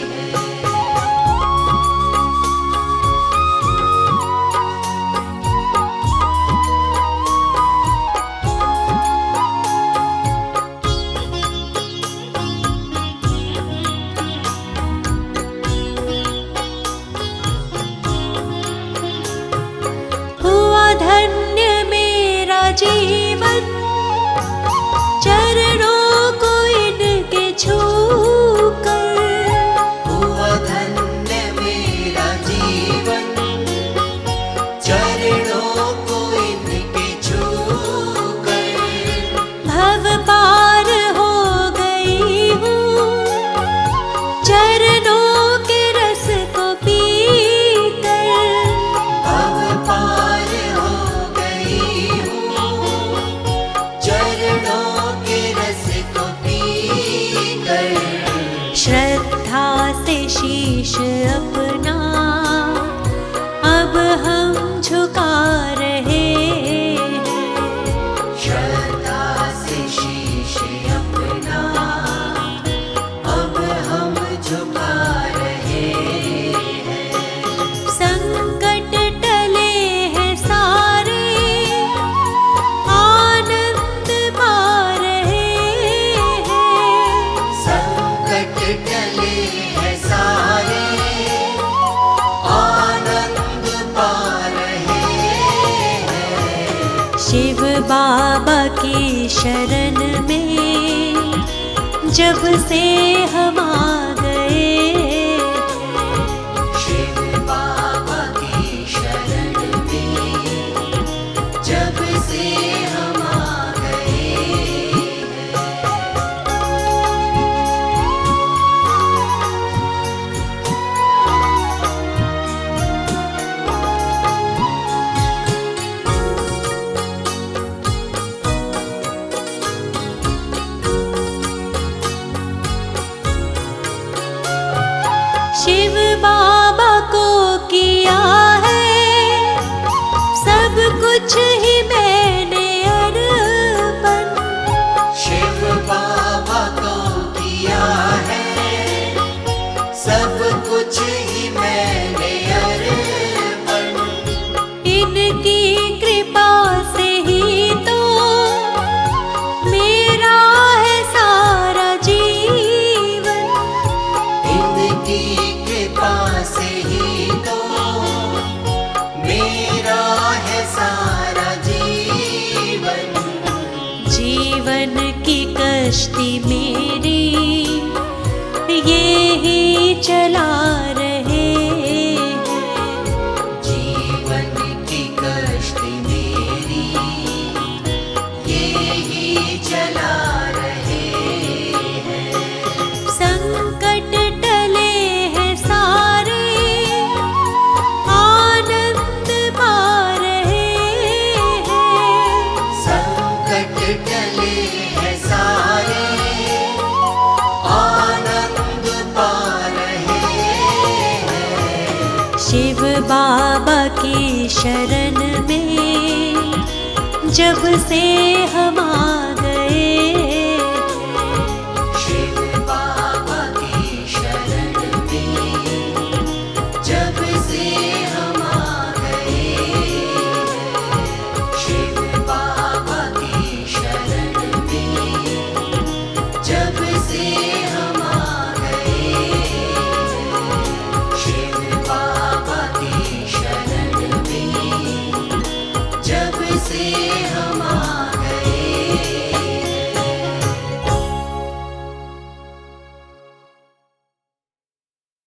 हुआ धन्य मेरा जीवन, चरणों को इनके छूकर। हुआ धन्य मेरा जीवन, चरणों को इनके छूकर। भव पार हो गई हूँ, चरणों के रस को पीकर। भव पार हो गई हूँ, चरणों के रस को पीकर। श्रद्धा से शीश अपना अब हम झुका रहे हैं। श्रद्धा से शीश अपना अब हम झुका रहे हैं। संकट टले हैं सारे, आनंद पा रहे हैं। संकट टले हैं सारे, आनंद पा रहे हैं। शिव बाबा की शरण में जब से हम आ गए हैं। शिव बाबा की शरण में जब से हम आ गए हैं। शिव बाबा को किया है सब कुछ ही मैंने अर्पण। शिव बाबा को किया है सब कुछ ही मैंने अर्पण। इनकी कृपा से ही तो मेरा है सारा जीवन। इनकी कृपा से ही तो मेरा है सारा जीवन। जीवन की कश्ती मेरी ये ही चला रहे हैं। जीवन की कश्ती मेरी ये ही चला रहे हैं। संकट टले हैं सारे आनंद पा रहे हैं। संकट टले हैं सारे आनंद पा रहे हैं। शिव बाबा की शरण में जब से हम आ गए। शिव बाबा की शरण में जब से हम आ गए। शिव बाबा की शरण में जब से हम आ गए। शिव बाबा की शरण में जब से हम